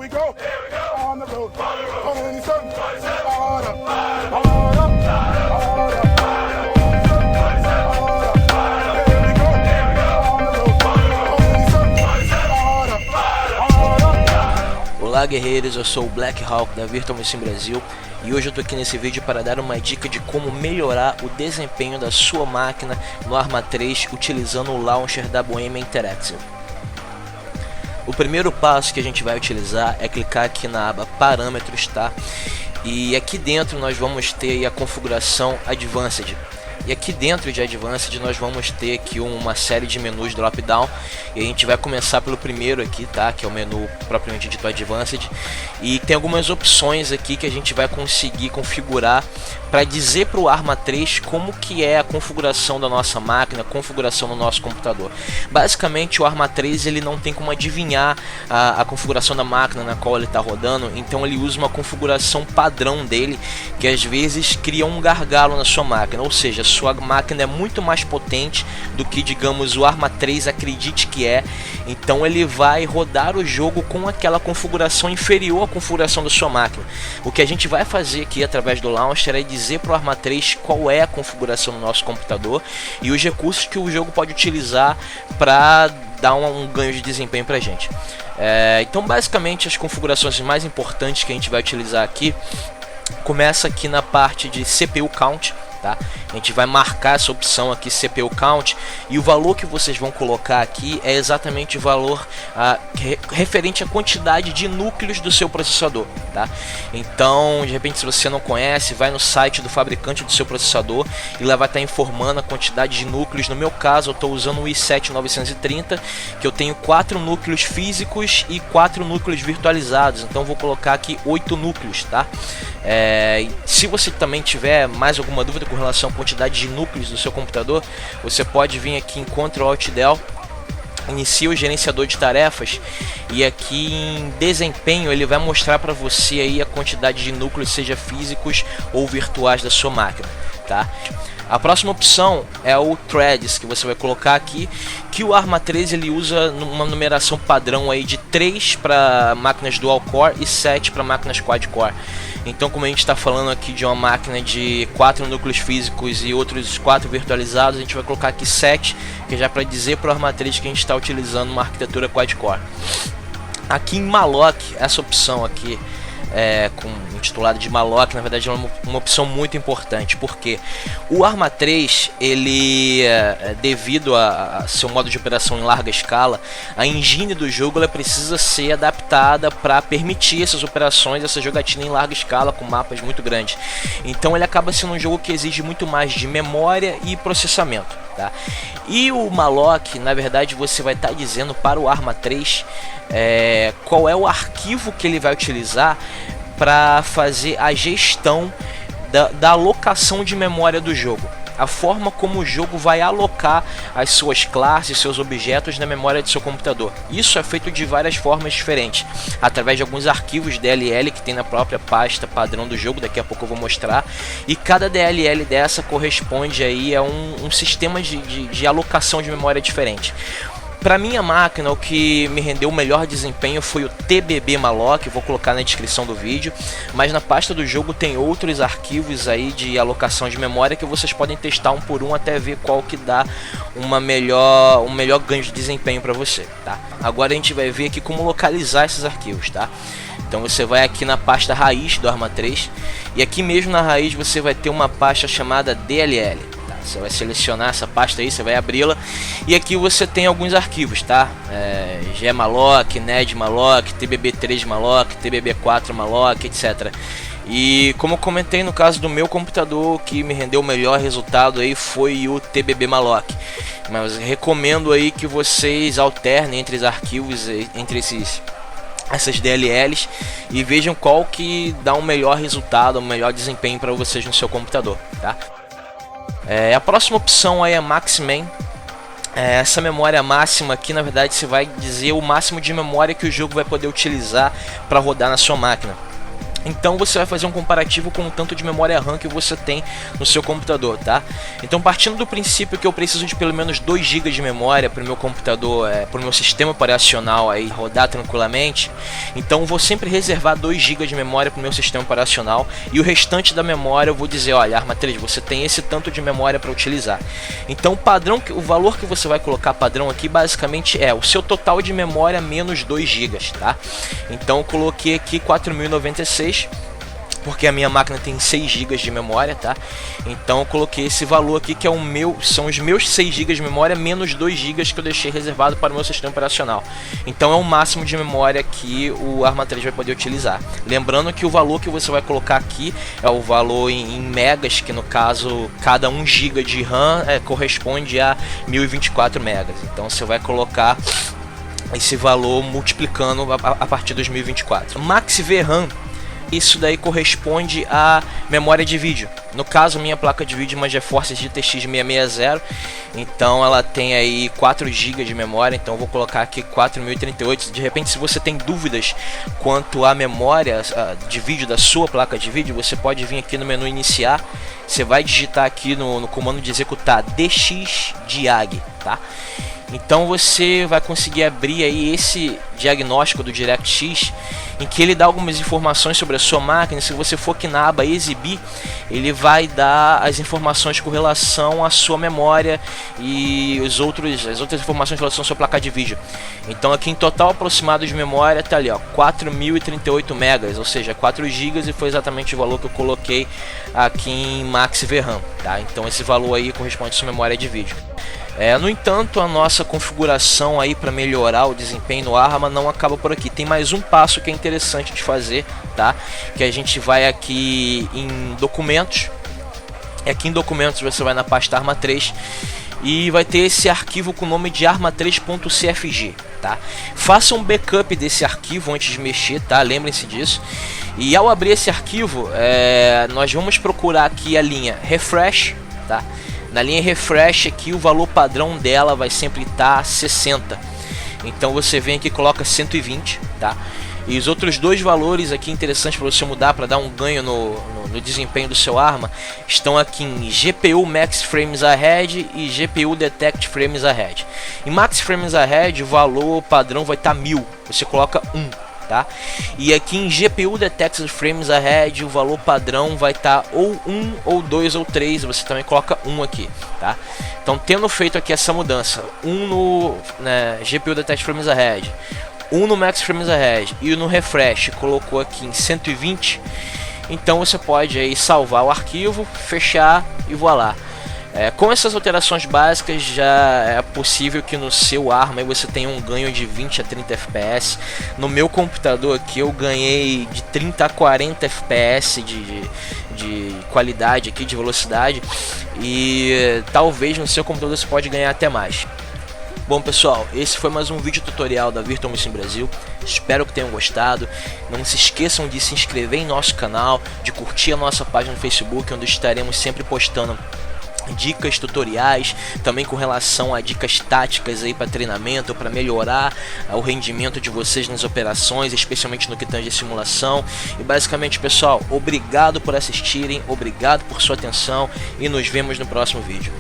we go. On the road. On the sun. Hold up. Hold up. Hold up. Olá guerreiros, eu sou o Black Hawk da Virtual Machine Brasil e hoje eu tô aqui nesse vídeo para dar uma dica de como melhorar o desempenho da sua máquina no Arma 3 utilizando o launcher da Bohemia Interactive. O primeiro passo que a gente vai utilizar é clicar aqui na aba Parâmetros, tá? E aqui dentro nós vamos ter aí a configuração Advanced. E aqui dentro de Advanced nós vamos ter aqui uma série de menus drop-down. E a gente vai começar pelo primeiro aqui, tá? Que é o menu propriamente dito Advanced. E tem algumas opções aqui que a gente vai conseguir configurar para dizer para o Arma 3 como que é a configuração da nossa máquina, a configuração do nosso computador. Basicamente o Arma 3 ele não tem como adivinhar a configuração da máquina na qual ele está rodando. Então ele usa uma configuração padrão dele, que às vezes cria um gargalo na sua máquina. Ou seja, sua máquina é muito mais potente do que, digamos, o Arma 3 acredite que é. Então ele vai rodar o jogo com aquela configuração inferior à configuração da sua máquina. O que a gente vai fazer aqui através do launcher é dizer para o Arma 3 qual é a configuração do nosso computador e os recursos que o jogo pode utilizar para dar um ganho de desempenho para a gente. Então basicamente as configurações mais importantes que a gente vai utilizar aqui começa aqui na parte de CPU Count. Tá? A gente vai marcar essa opção aqui CPU Count e o valor que vocês vão colocar aqui é exatamente o valor referente à quantidade de núcleos do seu processador, tá? Então de repente, se você não conhece, vai no site do fabricante do seu processador e lá vai estar informando a quantidade de núcleos. No meu caso eu estou usando o i7 930, que eu tenho 4 núcleos físicos e 4 núcleos virtualizados, então vou colocar aqui 8 núcleos, tá? Se você também tiver mais alguma dúvida com relação à quantidade de núcleos do seu computador, você pode vir aqui em Ctrl Alt Del, inicia o gerenciador de tarefas e aqui em desempenho ele vai mostrar para você aí a quantidade de núcleos, seja físicos ou virtuais da sua máquina, tá? A próxima opção é o Threads, que você vai colocar aqui, que o Arma 3 ele usa uma numeração padrão aí de 3 para máquinas dual core e 7 para máquinas quad core. Então, como a gente está falando aqui de uma máquina de 4 núcleos físicos e outros 4 virtualizados, a gente vai colocar aqui 7, que é já para dizer para o Arma 3 que a gente está utilizando uma arquitetura quad core. Aqui em Malloc, essa opção aqui intitulado de Malloc, na verdade é uma opção muito importante, porque o Arma 3 ele devido a seu modo de operação em larga escala, a engine do jogo ela precisa ser adaptada para permitir essas operações, essa jogatina em larga escala com mapas muito grandes. Então ele acaba sendo um jogo que exige muito mais de memória e processamento, tá? E o Malloc, na verdade, você vai estar dizendo para o Arma 3 qual é o arquivo que ele vai utilizar para fazer a gestão da alocação de memória do jogo, a forma como o jogo vai alocar as suas classes, seus objetos na memória do seu computador. Isso é feito de várias formas diferentes, através de alguns arquivos DLL que tem na própria pasta padrão do jogo, daqui a pouco eu vou mostrar, e cada DLL dessa corresponde aí a um sistema de alocação de memória diferente. Para minha máquina, o que me rendeu o melhor desempenho foi o TBB Malloc, vou colocar na descrição do vídeo, mas na pasta do jogo tem outros arquivos aí de alocação de memória que vocês podem testar um por um até ver qual que dá um melhor ganho de desempenho para você, tá? Agora a gente vai ver aqui como localizar esses arquivos, tá? Então você vai aqui na pasta raiz do Arma 3 e aqui mesmo na raiz você vai ter uma pasta chamada DLL. Você vai selecionar essa pasta aí, você vai abri-la e aqui você tem alguns arquivos, tá? gmalloc, nedmalloc, tbb3 malloc, tbb4 malloc, etc. E como eu comentei, no caso do meu computador, o que me rendeu o melhor resultado aí foi o tbb malloc. Mas recomendo aí que vocês alternem entre os arquivos, entre essas DLLs, e vejam qual que dá um melhor resultado, um melhor desempenho para vocês no seu computador, tá? A próxima opção aí é Maximin. Essa memória máxima aqui, na verdade, você vai dizer o máximo de memória que o jogo vai poder utilizar para rodar na sua máquina. Então você vai fazer um comparativo com o tanto de memória RAM que você tem no seu computador, tá? Então, partindo do princípio que eu preciso de pelo menos 2 GB de memória para o meu computador, para o meu sistema operacional aí rodar tranquilamente, então eu vou sempre reservar 2 GB de memória para o meu sistema operacional, e o restante da memória eu vou dizer, olha, Arma 3, você tem esse tanto de memória para utilizar. Então o padrão, o valor que você vai colocar padrão aqui basicamente é o seu total de memória menos 2 GB, tá? Então eu coloquei aqui 4096, porque a minha máquina tem 6 GB de memória, tá? Então eu coloquei esse valor aqui, que é são os meus 6 GB de memória menos 2 GB que eu deixei reservado para o meu sistema operacional. Então é o máximo de memória que o Arma 3 vai poder utilizar. Lembrando que o valor que você vai colocar aqui é o valor em megas, que no caso cada 1 GB de RAM corresponde a 1024 megas. Então você vai colocar esse valor multiplicando a partir de 2024. Max VRAM, isso daí corresponde à memória de vídeo. No caso, minha placa de vídeo é uma GeForce GTX 660, então ela tem aí 4 GB de memória, então eu vou colocar aqui 4038. De repente, se você tem dúvidas quanto à memória de vídeo da sua placa de vídeo, você pode vir aqui no menu iniciar, você vai digitar aqui no comando de executar DXDiag, tá? Então você vai conseguir abrir aí esse diagnóstico do DirectX, em que ele dá algumas informações sobre a sua máquina. Se você for aqui na aba exibir, ele vai dar as informações com relação à sua memória e as outras informações com relação à sua placa de vídeo. Então aqui em total aproximado de memória tá ali, ó, 4038 megas, ou seja, 4 GB, e foi exatamente o valor que eu coloquei aqui em Max VRAM, tá? Então esse valor aí corresponde à sua memória de vídeo. No entanto, a nossa configuração aí para melhorar o desempenho no Arma não acaba por aqui. Tem mais um passo que é interessante de fazer, tá? Que a gente vai aqui em documentos. Aqui em documentos você vai na pasta Arma 3 e vai ter esse arquivo com o nome de arma3.cfg, tá? Faça um backup desse arquivo antes de mexer, tá? Lembrem-se disso. E ao abrir esse arquivo, nós vamos procurar aqui a linha refresh, tá? Na linha refresh aqui, o valor padrão dela vai sempre estar 60. Então você vem aqui e coloca 120, tá? E os outros dois valores aqui interessantes para você mudar, para dar um ganho no desempenho do seu Arma, estão aqui em GPU Max Frames Ahead e GPU Detect Frames Ahead. Em Max Frames Ahead, o valor padrão vai estar 1000, você coloca 1. Tá? E aqui em GPU Detect Frames Ahead, o valor padrão vai estar ou 1, ou 2, ou 3, você também coloca 1 aqui, tá? Então, tendo feito aqui essa mudança, 1 no GPU Detect Frames Ahead, 1 no Max Frames Ahead e no Refresh colocou aqui em 120, então você pode aí salvar o arquivo, fechar e voilá. Com essas alterações básicas, já é possível que no seu Arma você tenha um ganho de 20 a 30 FPS. No meu computador aqui eu ganhei de 30 a 40 FPS de qualidade aqui, de velocidade, e talvez no seu computador você pode ganhar até mais. Bom pessoal, esse foi mais um vídeo tutorial da Virtual Machine Brasil. Espero que tenham gostado. Não se esqueçam de se inscrever em nosso canal, de curtir a nossa página no Facebook, onde estaremos sempre postando dicas, tutoriais, também com relação a dicas táticas aí para treinamento, para melhorar o rendimento de vocês nas operações, especialmente no que tange a simulação. E basicamente, pessoal, obrigado por assistirem, obrigado por sua atenção e nos vemos no próximo vídeo.